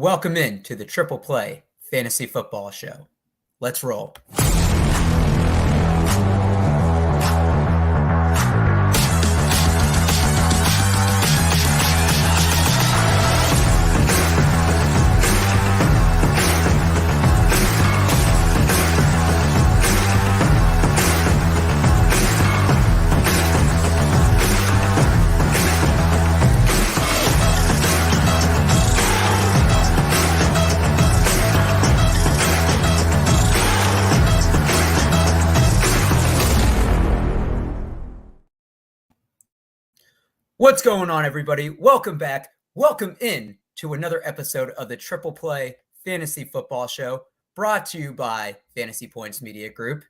Welcome in to the Triple Play Fantasy Football Show. Let's roll. What's going on, everybody? Welcome back. Welcome in to another episode of the Triple Play Fantasy Football Show, brought to you by Fantasy Points Media Group.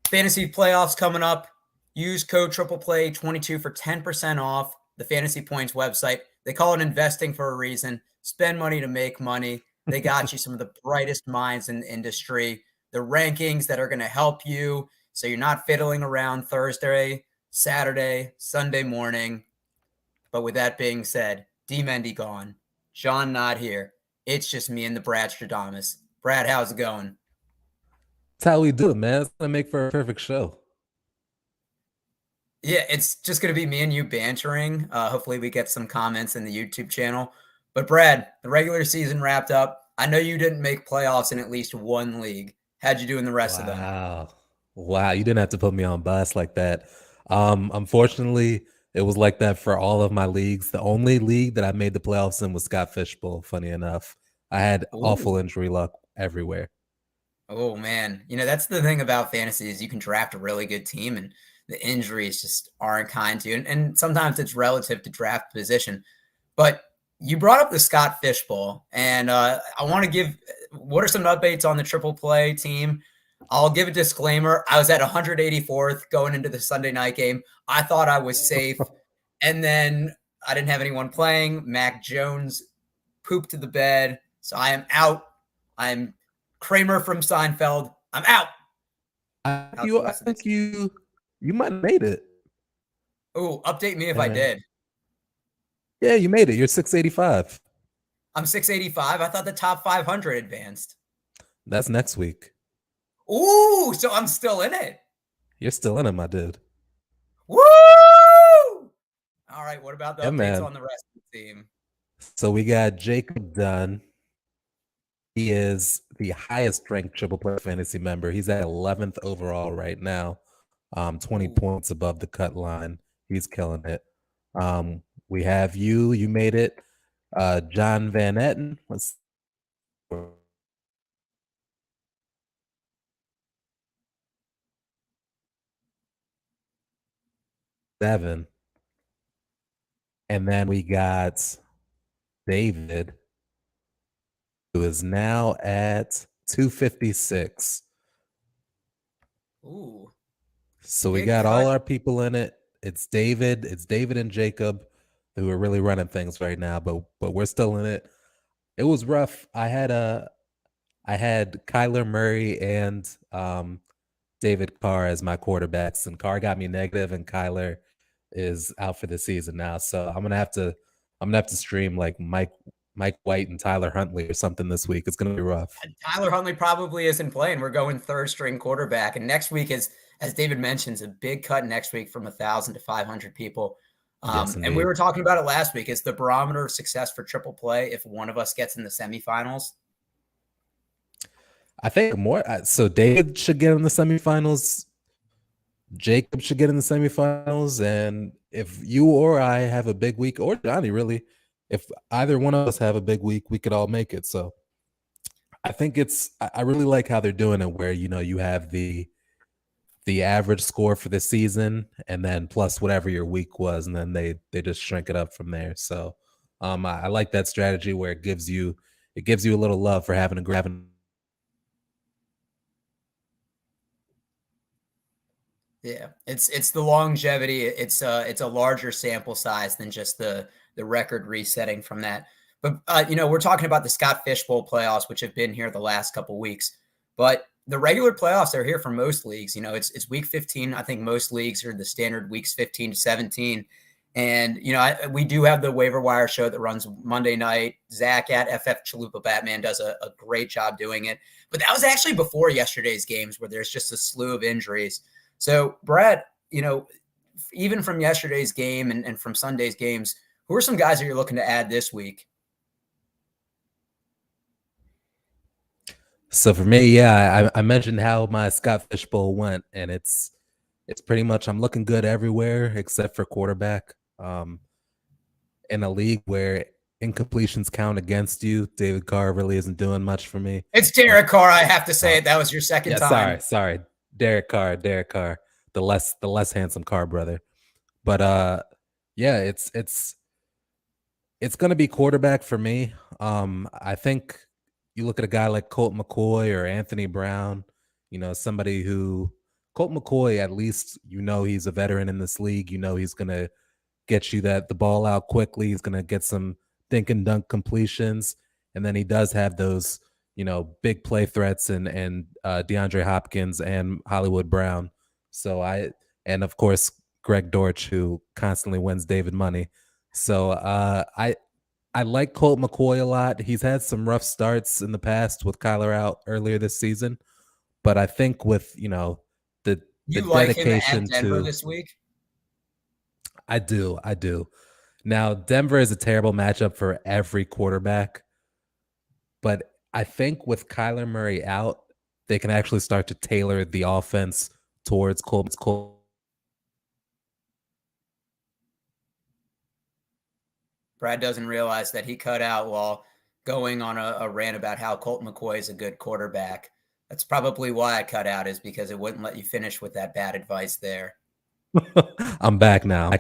Fantasy playoffs coming up. Use code TriplePlay22 for 10% off the Fantasy Points website. They call it investing for a reason. Spend money to make money. They got you some of the brightest minds in the industry. The rankings that are going to help you so you're not fiddling around Thursday, Saturday, Sunday morning. But with that being said, D. Mendy gone. Sean not here. It's just me and the Brad Stradamus. Brad, how's it going? That's how we do it, man. It's going to make for a perfect show. Yeah, it's just going to be me and you bantering. Hopefully we get some comments in the YouTube channel. But Brad, the regular season wrapped up. I know you didn't make playoffs in at least one league. How'd you do in the rest of them? Wow. You didn't have to put me on blast like that. Unfortunately, it was like that for all of my leagues. The only league that I made the playoffs in was Scott Fishbowl, funny enough. I had awful injury luck everywhere. Oh, man. You know, that's the thing about fantasy is you can draft a really good team and the injuries just aren't kind to you. And sometimes it's relative to draft position. But you brought up the Scott Fishbowl, and I want to give – what are some updates on the Triple Play team? I'll give a disclaimer. I was at 184th going into the Sunday night game. I thought I was safe, and then I didn't have anyone playing. Mac Jones pooped to the bed, so I am out. I'm Kramer from Seinfeld. I'm out. I think you might have made it. Oh, update me if I did. Yeah, you made it. You're 685. I'm 685. I thought the top 500 advanced. That's next week. Ooh, so I'm still in it. You're still in it, my dude. Woo! All right, what about the updates on the rest of the team? So we got Jacob Dunn. He is the highest ranked Triple Play fantasy member. He's at 11th overall right now, 20 points above the cut line. He's killing it. We have you. You made it. John Van Etten. Let's 7. And then we got David, who is now at 256. Ooh. So we got all our people in it. It's David and Jacob who are really running things right now, but we're still in it. It was rough. I had Kyler Murray and David Carr as my quarterbacks, and Carr got me negative, and Kyler is out for the season now. So I'm gonna have to stream like Mike White and Tyler Huntley or something this week. It's gonna be rough. Tyler Huntley probably isn't playing. We're going third string quarterback, and next week is, as David mentions, a big cut next week from 1,000 to 500 people. Yes, and we were talking about it last week. It's the barometer of success for Triple Play if one of us gets in the semifinals. I think more. So David should get in the semifinals. Jacob should get in the semifinals. And if you or I have a big week, or Johnny, really, if either one of us have a big week, we could all make it. So I think I really like how they're doing it, where, you know, you have the average score for the season and then plus whatever your week was, and then they just shrink it up from there. So I like that strategy where it gives you a little love for having a grab. Yeah, it's the longevity. It's a larger sample size than just the record resetting from that. But you know, we're talking about the Scott Fishbowl playoffs, which have been here the last couple weeks. But the regular playoffs are here for most leagues. You know, it's week 15. I think most leagues are the standard weeks 15 to 17. And, we do have the waiver wire show that runs Monday night. Zach at FF Chalupa Batman does a great job doing it. But that was actually before yesterday's games where there's just a slew of injuries. So, Brad, even from yesterday's game and from Sunday's games, who are some guys that you're looking to add this week? So for me, yeah, I mentioned how my Scott Fishbowl went, and it's pretty much I'm looking good everywhere except for quarterback. In a league where incompletions count against you, David Carr really isn't doing much for me. It's Derek Carr. I have to say it. That was your second time. Sorry, Derek Carr, the less handsome Carr brother. But yeah, it's gonna be quarterback for me. I think you look at a guy like Colt McCoy or Anthony Brown, somebody who Colt McCoy, at least he's a veteran in this league. He's gonna get you the ball out quickly. He's gonna get some dink and dunk completions, and then he does have those big play threats and DeAndre Hopkins and Hollywood Brown. And of course Greg Dortch, who constantly wins David money. So I like Colt McCoy a lot. He's had some rough starts in the past with Kyler out earlier this season, but I think with the like dedication him at Denver to this week. I do. Now Denver is a terrible matchup for every quarterback, but I think with Kyler Murray out, they can actually start to tailor the offense towards Colt. Brad doesn't realize that he cut out while going on a rant about how Colt McCoy is a good quarterback. That's probably why I cut out, is because it wouldn't let you finish with that bad advice there. I'm back now.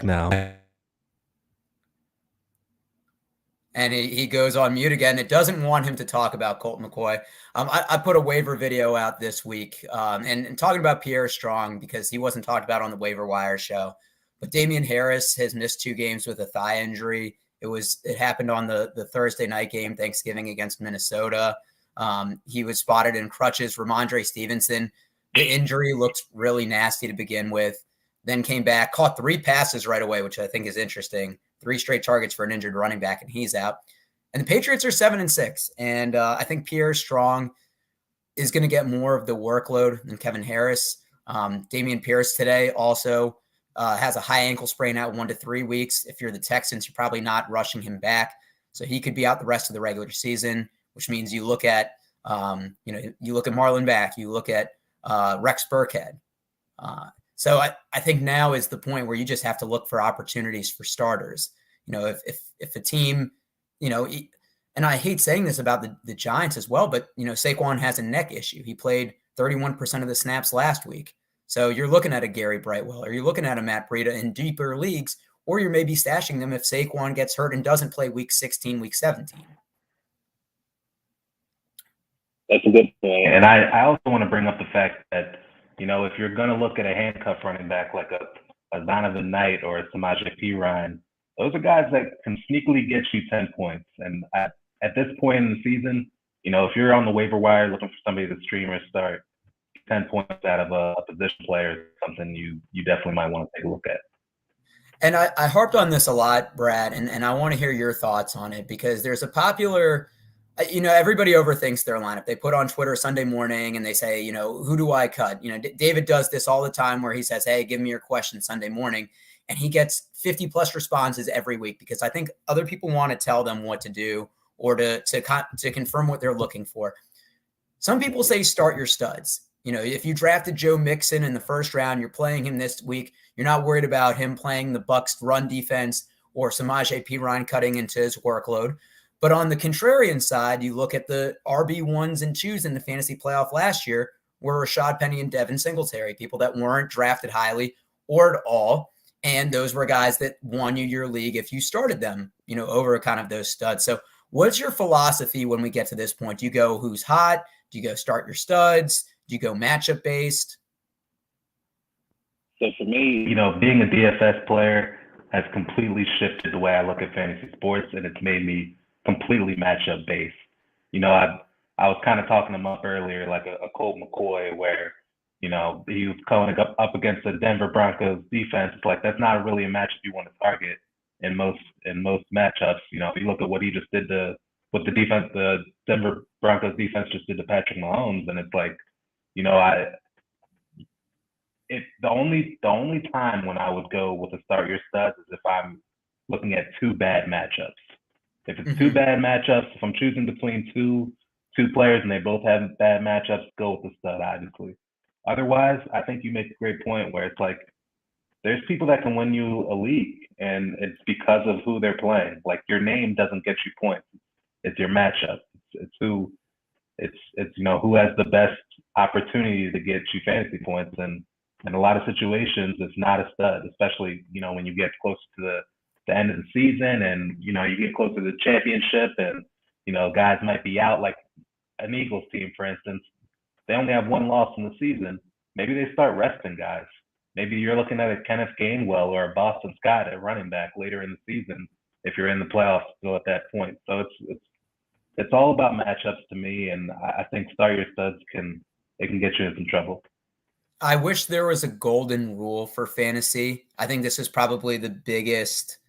And he goes on mute again. It doesn't want him to talk about Colt McCoy. I put a waiver video out this week and talking about Pierre Strong, because he wasn't talked about on the waiver wire show. But Damian Harris has missed 2 games with a thigh injury. It happened on the Thursday night game, Thanksgiving, against Minnesota. He was spotted in crutches. Ramondre Stevenson, the injury looked really nasty to begin with, then came back, caught 3 passes right away, which I think is interesting. 3 straight targets for an injured running back, and he's out. And the Patriots are 7-6, and I think Pierre Strong is going to get more of the workload than Kevin Harris. Dameon Pierce today also has a high ankle sprain out 1 to 3 weeks. If you're the Texans, you're probably not rushing him back, so he could be out the rest of the regular season, which means you look at you look at Marlon Mack, you look at Rex Burkhead. So I think now is the point where you just have to look for opportunities for starters. If a team, and I hate saying this about the Giants as well, but Saquon has a neck issue. He played 31% of the snaps last week. So you're looking at a Gary Brightwell, or you're looking at a Matt Breida in deeper leagues, or you're maybe stashing them if Saquon gets hurt and doesn't play week 16, week 17. That's a good point. And I also want to bring up the fact that, if you're going to look at a handcuff running back like a Donovan Knight or a Samaje Perine, those are guys that can sneakily get you 10 points. And at this point in the season, if you're on the waiver wire looking for somebody to stream or start, 10 points out of a position player is something you definitely might want to take a look at. And I harped on this a lot, Brad, and I want to hear your thoughts on it, because there's a popular – everybody overthinks their lineup. They put on Twitter Sunday morning and they say, who do I cut? David does this all the time where he says, hey, give me your question Sunday morning. And he gets 50 plus responses every week, because I think other people want to tell them what to do or to confirm what they're looking for. Some people say start your studs. If you drafted Joe Mixon in the first round, you're playing him this week. You're not worried about him playing the Bucs run defense or Samaje Perine cutting into his workload. But on the contrarian side, you look at the RB1s and 2s in the fantasy playoff last year, were Rashad Penny and Devin Singletary, people that weren't drafted highly or at all. And those were guys that won you your league if you started them, over kind of those studs. So what's your philosophy when we get to this point? Do you go who's hot? Do you go start your studs? Do you go matchup based? So for me, being a DFS player has completely shifted the way I look at fantasy sports, and it's made me completely matchup based. I was kind of talking him up earlier, like a Colt McCoy, where, he was going up against the Denver Broncos defense. It's like, that's not really a matchup you want to target. in most matchups. You know, if you look at what he just did to what the Denver Broncos defense just did to Patrick Mahomes, and it's like, you know, the only time when I would go with a start your studs is if I'm looking at two bad matchups. If it's two bad matchups, if I'm choosing between two players and they both have bad matchups, go with the stud, obviously. Otherwise, I think you make a great point where it's like there's people that can win you a league, and it's because of who they're playing. Like, your name doesn't get you points; it's your matchup. It's who you know, who has the best opportunity to get you fantasy points. And in a lot of situations, it's not a stud, especially, you know, when you get close to the end of the season, and you know, you get closer to the championship, and you know, guys might be out. Like an Eagles team, for instance, they only have one loss in the season. Maybe they start resting guys. Maybe you're looking at a Kenneth Gainwell or a Boston Scott at running back later in the season if you're in the playoffs still at that point. So it's all about matchups to me, and I think start your studs can get you in some trouble. I wish there was a golden rule for fantasy. I think this is probably the biggest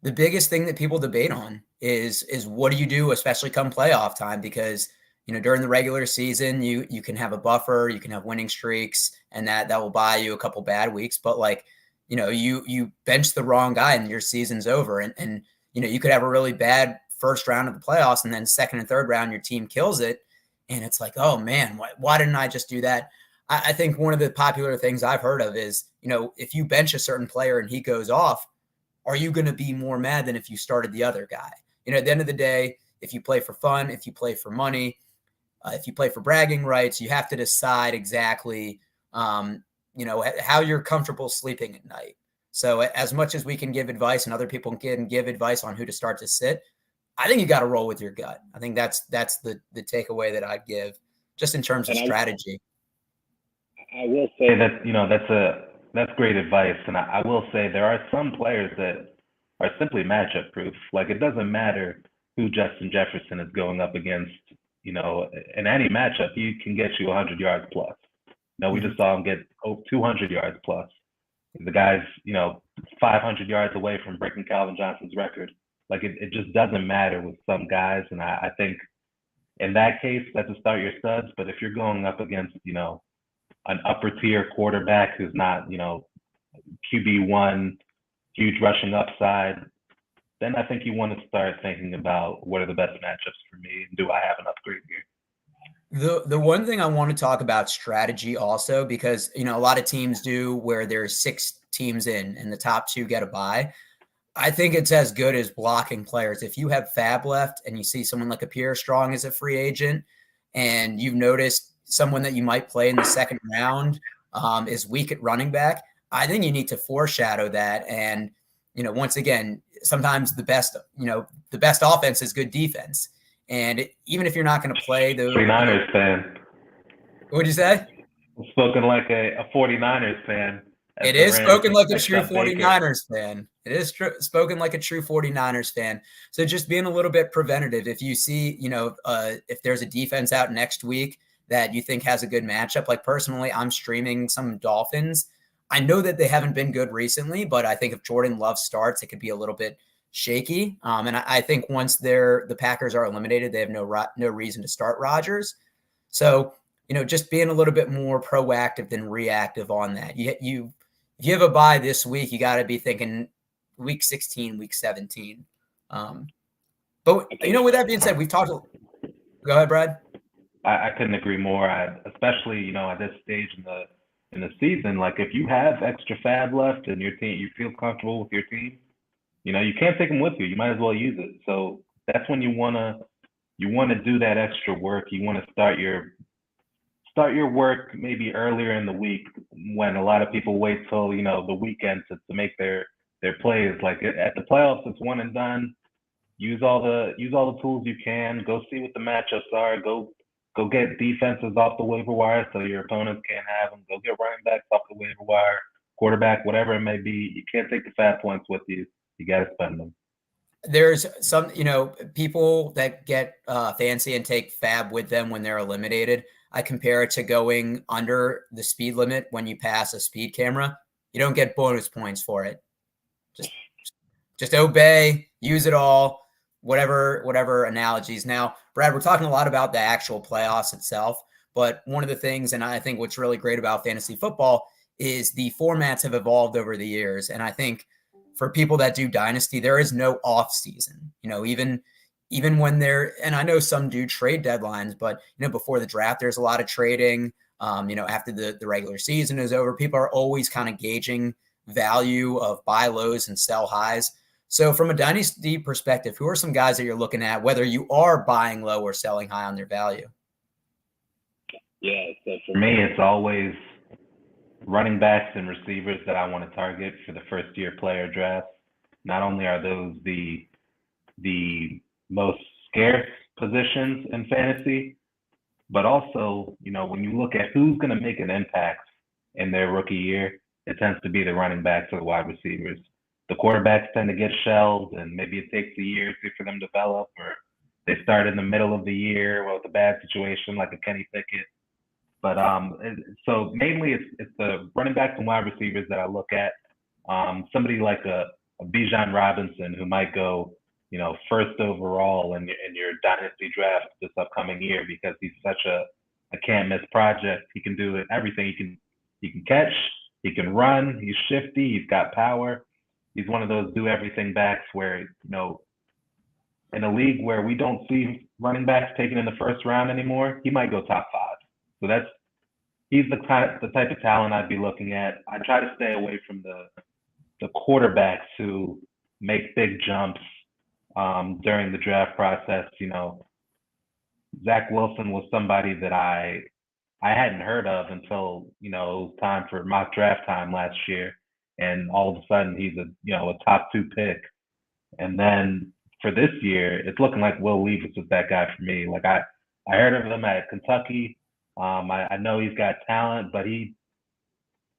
thing that people debate on is what do you do, especially come playoff time? Because, you know, during the regular season, you can have a buffer, you can have winning streaks, and that will buy you a couple bad weeks. But like, you know, you bench the wrong guy and your season's over. And you know, you could have a really bad first round of the playoffs, and then second and third round, your team kills it. And it's like, oh man, why didn't I just do that? I think one of the popular things I've heard of is, you know, if you bench a certain player and he goes off, are you going to be more mad than if you started the other guy? You know, at the end of the day, if you play for fun, if you play for money, if you play for bragging rights, you have to decide exactly, you know, how you're comfortable sleeping at night. So as much as we can give advice and other people can give advice on who to start to sit, I think you got to roll with your gut. I think that's the takeaway that I'd give just in terms of strategy. I will say that, you know, that's great advice. And I will say there are some players that are simply matchup proof. Like, it doesn't matter who Justin Jefferson is going up against, you know, in any matchup, he can get you 100 yards plus. You know, we just saw him get 200 yards plus. The guy's, you know, 500 yards away from breaking Calvin Johnson's record. Like, it just doesn't matter with some guys. And I think in that case, that's a start your studs. But if you're going up against, you know, an upper tier quarterback who's not, you know, QB1, huge rushing upside, then I think you want to start thinking about what are the best matchups for me, and do I have an upgrade here? The one thing I want to talk about strategy also, because, you know, a lot of teams do where there's 6 teams in and the top 2 get a bye. I think it's as good as blocking players. If you have fab left and you see someone like a Pierre Strong as a free agent, and you've noticed someone that you might play in the second round is weak at running back, I think you need to foreshadow that. And, you know, once again, sometimes the best offense is good defense. And even if you're not going to play the 49ers fan. What'd you say? Spoken like a 49ers fan. It is spoken like a true 49ers fan. It is spoken like a true 49ers fan. So just being a little bit preventative. If you see, you know, if there's a defense out next week that you think has a good matchup, like personally, I'm streaming some Dolphins. I know that they haven't been good recently, but I think if Jordan Love starts, it could be a little bit shaky. And I think once the Packers are eliminated, they have no reason to start Rodgers. So, you know, just being a little bit more proactive than reactive on that. If you have a bye this week, you got to be thinking week 16, week 17. But, you know, with that being said, we've talked. Go ahead, Brad. I couldn't agree more. Especially, you know, at this stage in the season, like if you have extra fab left and your team, you feel comfortable with your team, you know, you can't take them with you. You might as well use it. So that's when you wanna do that extra work. You want to start your work maybe earlier in the week, when a lot of people wait till, you know, the weekend to make their plays. Like at the playoffs, it's one and done. Use all the tools you can. Go see what the matchups are. Go get defenses off the waiver wire so your opponents can't have them. Go get running backs off the waiver wire, quarterback, whatever it may be. You can't take the fat points with you. You got to spend them. There's some, you know, people that get fancy and take fab with them when they're eliminated. I compare it to going under the speed limit when you pass a speed camera. You don't get bonus points for it. Just just obey, use it all, whatever analogies. Now, Brad, we're talking a lot about the actual playoffs itself, but one of the things, and I think what's really great about fantasy football is the formats have evolved over the years. And I think for people that do dynasty, there is no off season, even when and I know some do trade deadlines, but before the draft, there's a lot of trading. After the regular season is over, people are always kind of gauging value of buy lows and sell highs. So from a dynasty perspective, who are some guys that you're looking at, whether you are buying low or selling high on their value? Yeah, so for me, it's always running backs and receivers that I want to target for the first year player draft. Not only are those the most scarce positions in fantasy, but also, when you look at who's going to make an impact in their rookie year, it tends to be the running backs or the wide receivers. The quarterbacks tend to get shelled, and maybe it takes a year or two for them to develop, or they start in the middle of the year with a bad situation like a Kenny Pickett. But so mainly it's the running backs and wide receivers that I look at. Somebody like a Bijan Robinson, who might go, first overall in your dynasty draft this upcoming year, because he's such a can't miss project. He can do everything. He can catch, he can run, he's shifty, he's got power. He's one of those do everything backs where, in a league where we don't see running backs taken in the first round anymore, he might go top 5. So he's the type of talent I'd be looking at. I try to stay away from the quarterbacks who make big jumps during the draft process. Zach Wilson was somebody that I hadn't heard of until it was time for mock draft time last year, and all of a sudden he's a top 2 pick. And then for this year, it's looking like Will Levis is that guy for me. Like I heard of him at Kentucky. I know he's got talent, but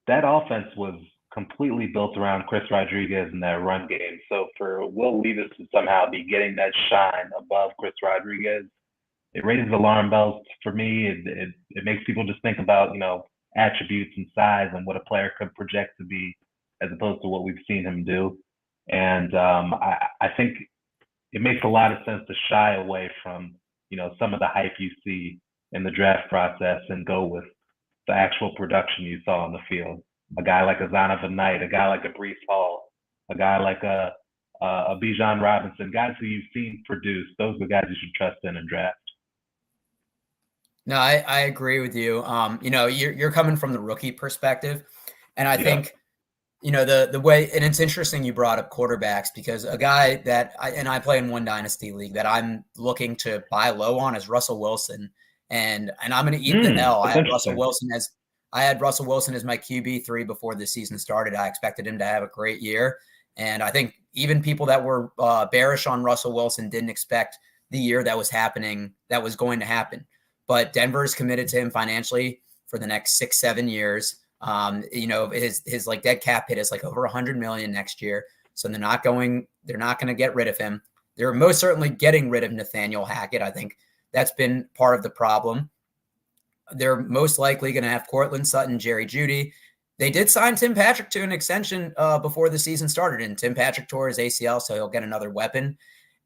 that offense was completely built around Chris Rodriguez in that run game. So for Will Levis to somehow be getting that shine above Chris Rodriguez, it raises alarm bells for me. It makes people just think about, attributes and size and what a player could project to be, as opposed to what we've seen him do. And I think it makes a lot of sense to shy away from, some of the hype you see in the draft process and go with the actual production you saw on the field. A guy like a Zonovan Knight, a guy like a Breece Hall, a guy like a Bijan Robinson, guys who you've seen produce. Those are the guys you should trust in and draft. No, I agree with you. You're coming from the rookie perspective, and I think, the way, and it's interesting you brought up quarterbacks, because a guy that I play in one dynasty league that I'm looking to buy low on is Russell Wilson, and I'm going to eat the L. I had Russell Wilson as my QB3 before the season started. I expected him to have a great year, and I think even people that were bearish on Russell Wilson didn't expect the year that was going to happen. But Denver's committed to him financially for the next 6-7 years. His like dead cap hit is like over $100 million next year. So they're not going to get rid of him. They're most certainly getting rid of Nathaniel Hackett. I think that's been part of the problem. They're most likely going to have Cortland Sutton, Jerry Jeudy. They did sign Tim Patrick to an extension before the season started, and Tim Patrick tore his ACL, so he'll get another weapon.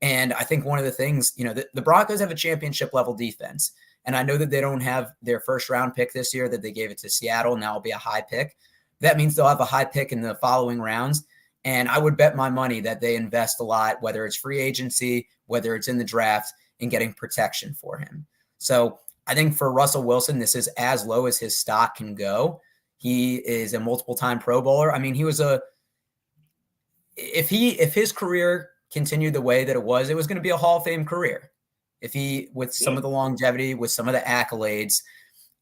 And I think one of the things, the Broncos have a championship level defense. And I know that they don't have their first round pick this year, that they gave it to Seattle. Now it'll be a high pick. That means they'll have a high pick in the following rounds. And I would bet my money that they invest a lot, whether it's free agency, whether it's in the draft, in getting protection for him. So I think for Russell Wilson, this is as low as his stock can go. He is a multiple-time Pro Bowler. I mean, if his career continued the way that it was going to be a Hall of Fame career. With some of the longevity, with some of the accolades.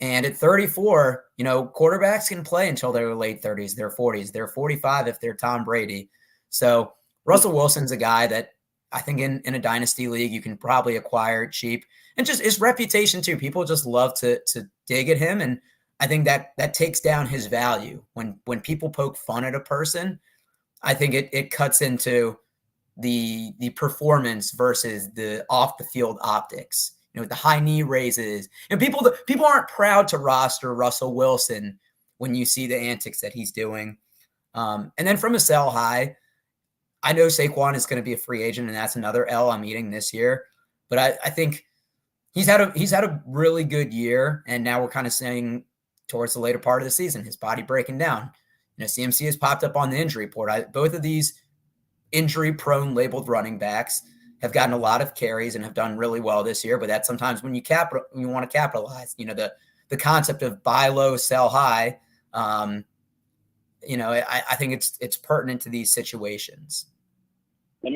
And at 34, quarterbacks can play until their late 30s, their 40s, they're 45 if they're Tom Brady. So Russell Wilson's a guy that I think in a dynasty league, you can probably acquire cheap, and just his reputation too. People just love to dig at him. And I think that takes down his value. When people poke fun at a person, I think it cuts into the performance versus the off the field optics, the high knee raises, and people aren't proud to roster Russell Wilson when you see the antics that he's doing. And then from a sell high, I know Saquon is going to be a free agent, and that's another L I'm eating this year. But I think he's had a really good year, and now we're kind of saying towards the later part of the season, his body breaking down. CMC has popped up on the injury report. Both of these injury-prone labeled running backs have gotten a lot of carries and have done really well this year. But that's sometimes when you want to capitalize. The concept of buy low, sell high. I think it's pertinent to these situations. Let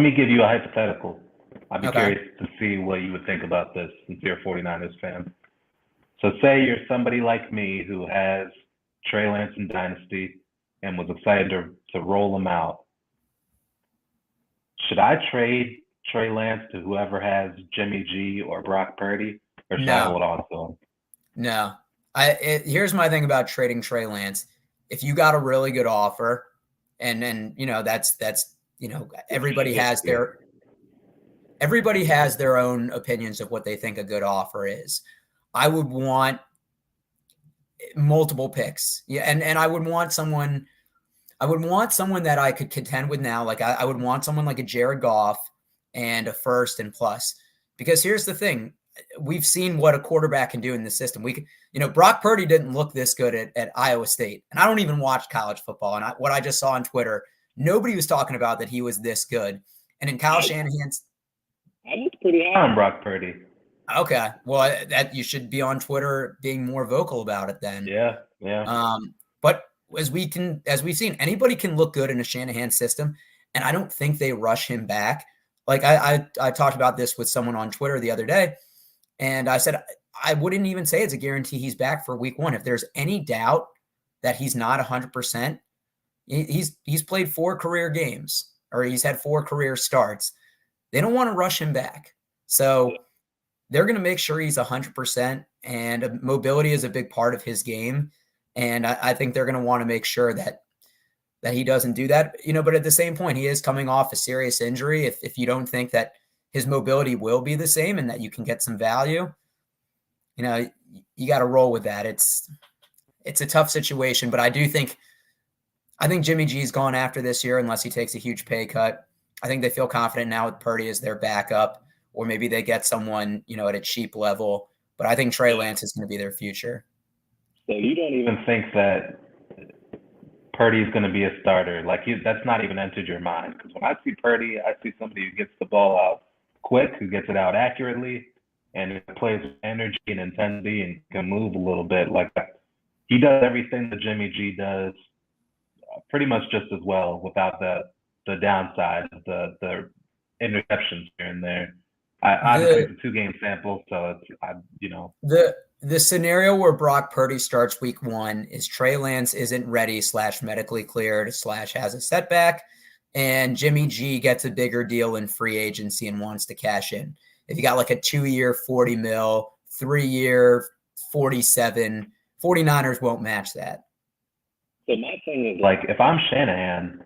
me give you a hypothetical. I'd be curious to see what you would think about this since you're a 49ers fan. So say you're somebody like me who has Trey Lance in Dynasty and was excited to roll him out. Should I trade Trey Lance to whoever has Jimmy G or Brock Purdy, or should I hold on to him? No. Here's my thing about trading Trey Lance. If you got a really good offer, and then that's everybody has their own opinions of what they think a good offer is. I would want multiple picks. Yeah, and I would want someone that I could contend with now. Like I would want someone like a Jared Goff and a first and plus. Because here's the thing. We've seen what a quarterback can do in the system. Brock Purdy didn't look this good at Iowa State. And I don't even watch college football. And what I just saw on Twitter, nobody was talking about that he was this good. And in Kyle Shanahan's, I was pretty high on Brock Purdy. Okay. Well, that you should be on Twitter being more vocal about it then. Yeah. But as we've seen, anybody can look good in a Shanahan system. And I don't think they rush him back. Like I talked about this with someone on Twitter the other day. And I said, I wouldn't even say it's a guarantee he's back for week 1. If there's any doubt that he's not 100%, he's played 4 career games, or he's had 4 career starts. They don't want to rush him back. So they're going to make sure he's 100%, and mobility is a big part of his game. And I think they're going to want to make sure that he doesn't do that, but at the same point, he is coming off a serious injury. If you don't think that his mobility will be the same and that you can get some value, you got to roll with that. It's a tough situation, but I think Jimmy G's gone after this year unless he takes a huge pay cut. I think they feel confident now with Purdy as their backup, or maybe they get someone, at a cheap level. But I think Trey Lance is going to be their future. So you don't even think that Purdy is going to be a starter? That's not even entered your mind? Because when I see Purdy, I see somebody who gets the ball out quick, who gets it out accurately, and plays with energy and intensity and can move a little bit. Like he does everything that Jimmy G does pretty much just as well, without the downside of the interceptions here and there. Obviously, it's a 2-game sample, so the scenario where Brock Purdy starts week 1 is Trey Lance isn't ready / medically cleared / has a setback, and Jimmy G gets a bigger deal in free agency and wants to cash in. If you got like a 2-year $40 million, 3-year $47, 49ers won't match that. So my thing is, if I'm Shanahan,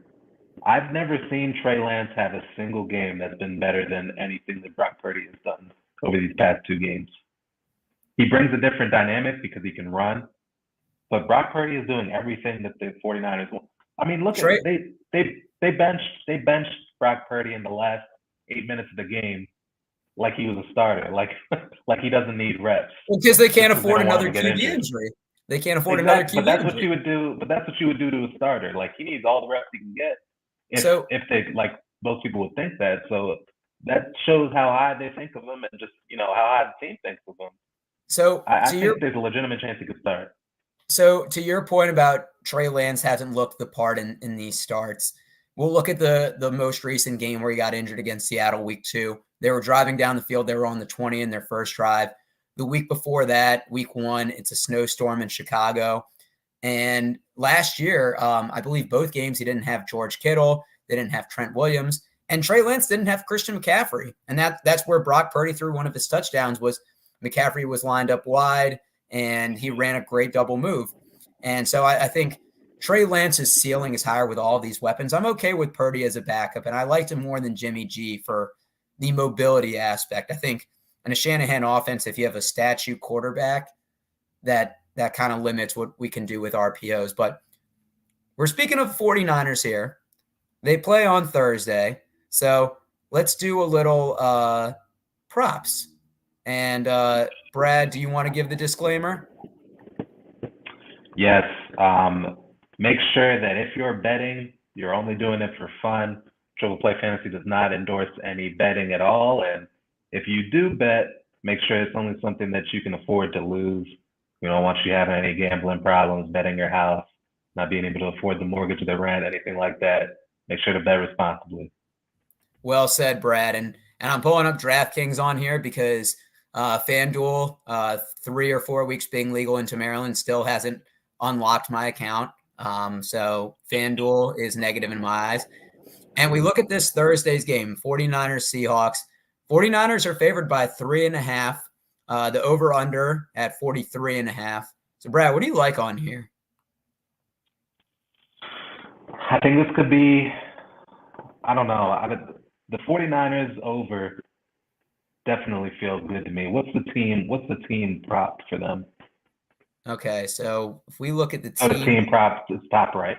I've never seen Trey Lance have a single game that's been better than anything that Brock Purdy has done over these past 2 games. He brings a different dynamic because he can run, but Brock Purdy is doing everything that the 49ers want. I mean, look at they benched Brock Purdy in the last 8 minutes of the game like he was a starter, like he doesn't need reps. Well, because they can't afford another QB injury. They can't afford another QB. But that's what you would do. But that's what you would do to a starter. Like he needs all the reps he can get. If they most people would think that. So that shows how high they think of him, and just how high the team thinks of him. So I think there's a legitimate chance he could start. So to your point about Trey Lance hasn't looked the part in these starts, we'll look at the most recent game where he got injured against Seattle week 2. They were driving down the field. They were on the 20 in their first drive. The week before that, week 1, it's a snowstorm in Chicago. And last year, I believe both games, he didn't have George Kittle. They didn't have Trent Williams. And Trey Lance didn't have Christian McCaffrey. And that's where Brock Purdy threw one of his touchdowns. Was McCaffrey was lined up wide, and he ran a great double move. And so I think Trey Lance's ceiling is higher with all these weapons. I'm okay with Purdy as a backup, and I liked him more than Jimmy G for the mobility aspect. I think in a Shanahan offense, if you have a statue quarterback, that kind of limits what we can do with RPOs. But we're speaking of 49ers here. they play on Thursday. So let's do a little props. And Brad, do you want to give the disclaimer? Yes. Make sure that if you're betting, you're only doing it for fun. Triple Play Fantasy does not endorse any betting at all. And if you do bet, make sure it's only something that you can afford to lose. We don't want you having any gambling problems, betting your house, not being able to afford the mortgage or the rent, anything like that. Make sure to bet responsibly. Well said, Brad. And I'm pulling up DraftKings on here because FanDuel, 3 or 4 weeks being legal into Maryland, still hasn't unlocked my account. So FanDuel is negative in my eyes. And we look at this Thursday's game, 49ers Seahawks. 49ers are favored by 3.5. The over-under at 43.5. So, Brad, what do you like on here? I think this could be, I don't know. The 49ers over definitely feels good to me. What's the team prop for them? Okay, so if we look at the the team props is top right.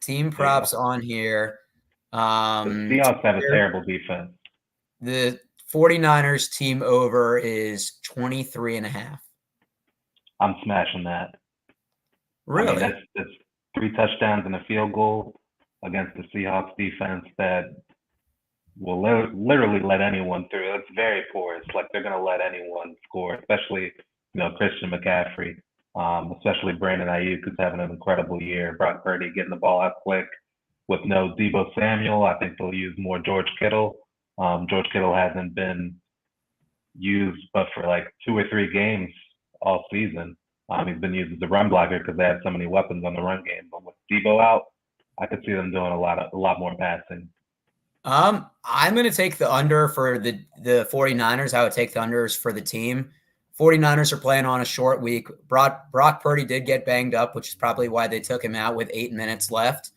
Team props on here. The Seahawks have a terrible defense. The 49ers team over is 23.5. I'm smashing that. Really? I mean, that's 3 touchdowns and a field goal against the Seahawks defense that will literally let anyone through. It's very porous. Like, they're going to let anyone score, especially, Christian McCaffrey, especially Brandon Ayuk, who's having an incredible year. Brock Purdy getting the ball out quick. With no Deebo Samuel, I think they'll use more George Kittle. George Kittle hasn't been used but for like 2 or 3 games all season. He's been used as a run blocker because they have so many weapons on the run game. But with Deebo out, I could see them doing a lot more passing. I'm going to take the under for the 49ers. I would take the unders for the team. 49ers are playing on a short week. Brock Purdy did get banged up, which is probably why they took him out with 8 minutes left.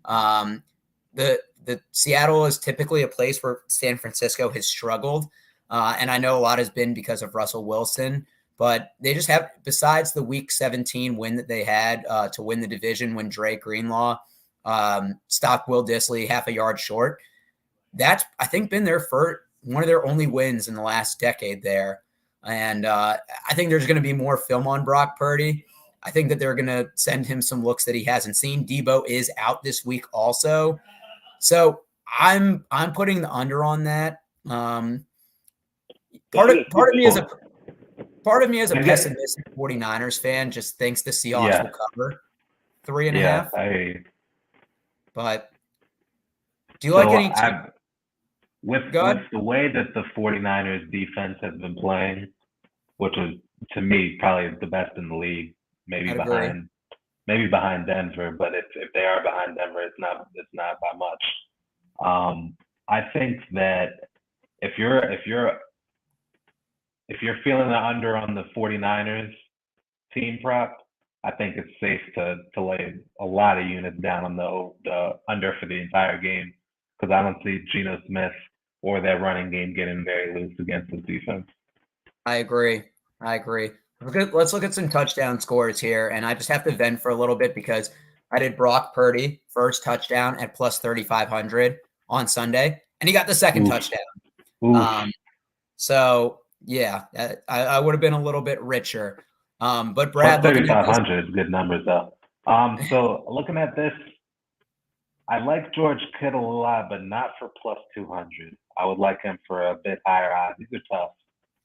The Seattle is typically a place where San Francisco has struggled. And I know a lot has been because of Russell Wilson, but they just have, besides the week 17 win that they had to win the division when Dre Greenlaw stopped Will Dissly half a yard short. That's, I think, been one of their only wins in the last decade there. And I think there's going to be more film on Brock Purdy. I think that they're going to send him some looks that he hasn't seen. Deebo is out this week also. So I'm putting the under on that. Part of me as a pessimistic 49ers fan just thinks the Seahawks will cover 3.5. But do you like any team? With the way that the 49ers defense has been playing, which is, to me, probably the best in the league, maybe behind Denver, but if they are behind Denver, it's not by much. I think that if you're feeling the under on the 49ers team prop, I think it's safe to lay a lot of units down on the under for the entire game, because I don't see Geno Smith or that running game getting very loose against the defense. I agree. Let's look at some touchdown scores here, and I just have to vent for a little bit because I did Brock Purdy first touchdown at plus 3,500 on Sunday, and he got the second touchdown. So yeah, I would have been a little bit richer. But Brad, 3,500 is good numbers though. So looking at this, I like George Kittle a lot, but not for plus 200. I would like him for a bit higher odds. These are tough.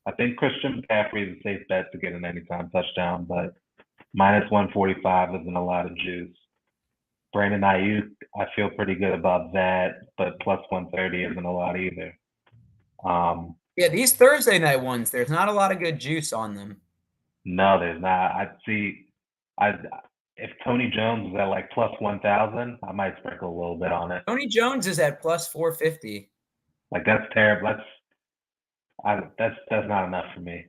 I think Christian McCaffrey is a safe bet to get an anytime touchdown, but minus 145 isn't a lot of juice. Brandon Ayuk, I feel pretty good about that, but plus 130 isn't a lot either. Yeah, these Thursday night ones, there's not a lot of good juice on them. No, there's not. If Tony Jones is at like plus 1,000, I might sprinkle a little bit on it. Tony Jones is at plus 450. Like, that's terrible. That's not enough for me.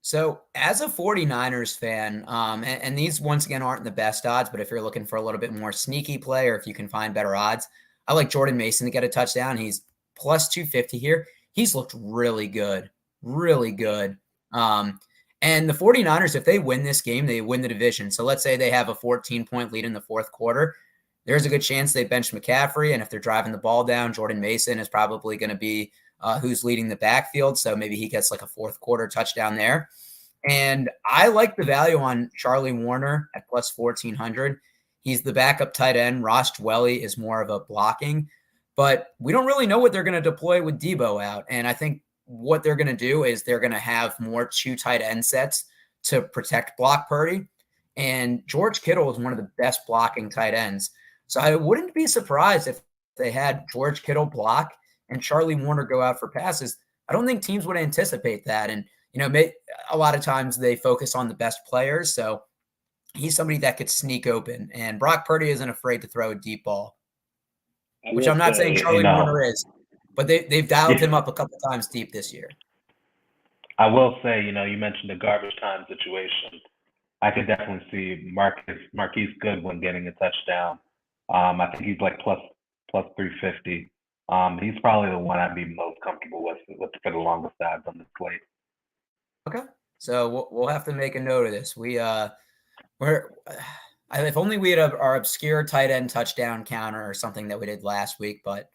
So as a 49ers fan, and these once again aren't the best odds, but if you're looking for a little bit more sneaky play or if you can find better odds, I like Jordan Mason to get a touchdown. He's plus 250 here. He's looked really good, really good. And the 49ers, if they win this game, they win the division. So let's say they have a 14-point lead in the fourth quarter. there's a good chance they bench McCaffrey. And if they're driving the ball down, Jordan Mason is probably going to be who's leading the backfield. So maybe he gets like a fourth quarter touchdown there. And I like the value on Charlie Warner at plus 1,400. He's the backup tight end. Ross Dwelley is more of a blocking, but we don't really know what they're going to deploy with Debo out. And I think what they're going to do is they're going to have more 2 tight end sets to protect Brock Purdy. And George Kittle is one of the best blocking tight ends. So I wouldn't be surprised if they had George Kittle block and Charlie Warner go out for passes. I don't think teams would anticipate that. And, a lot of times they focus on the best players. So he's somebody that could sneak open. And Brock Purdy isn't afraid to throw a deep ball, which I'm not saying Charlie Warner is, but they've dialed him up a couple times deep this year. I will say, you mentioned the garbage time situation. I could definitely see Marquise Goodwin getting a touchdown. I think he's like plus 350. He's probably the one I'd be most comfortable with for the longest odds on the slate. Okay, so we'll have to make a note of this. If only we had our obscure tight end touchdown counter or something that we did last week. But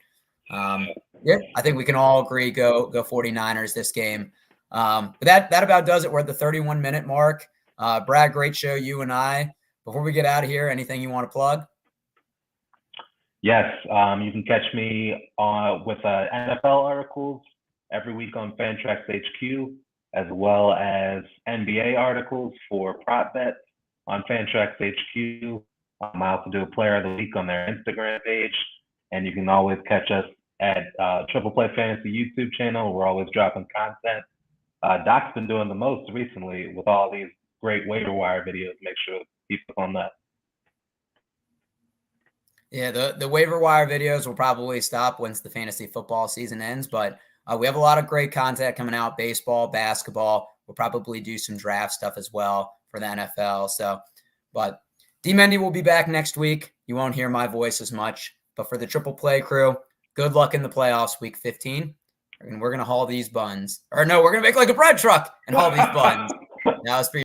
yeah, I think we can all agree go 49ers this game. But that about does it. We're at the 31-minute mark. Brad, great show, you and I. Before we get out of here, anything you want to plug? Yes, you can catch me with NFL articles every week on Fantrax HQ, as well as NBA articles for prop bets on Fantrax HQ. I also do a player of the week on their Instagram page, and you can always catch us at Triple Play Fantasy YouTube channel. We're always dropping content. Doc's been doing the most recently with all these great waiver wire videos. Make sure to keep up on that. Yeah, the waiver wire videos will probably stop once the fantasy football season ends, but we have a lot of great content coming out, baseball, basketball. We'll probably do some draft stuff as well for the NFL. So, but D-Mendy will be back next week. You won't hear my voice as much, but for the Triple Play crew, good luck in the playoffs week 15. And we're going to haul these buns. Or no, we're going to make like a bread truck and haul these buns. That was for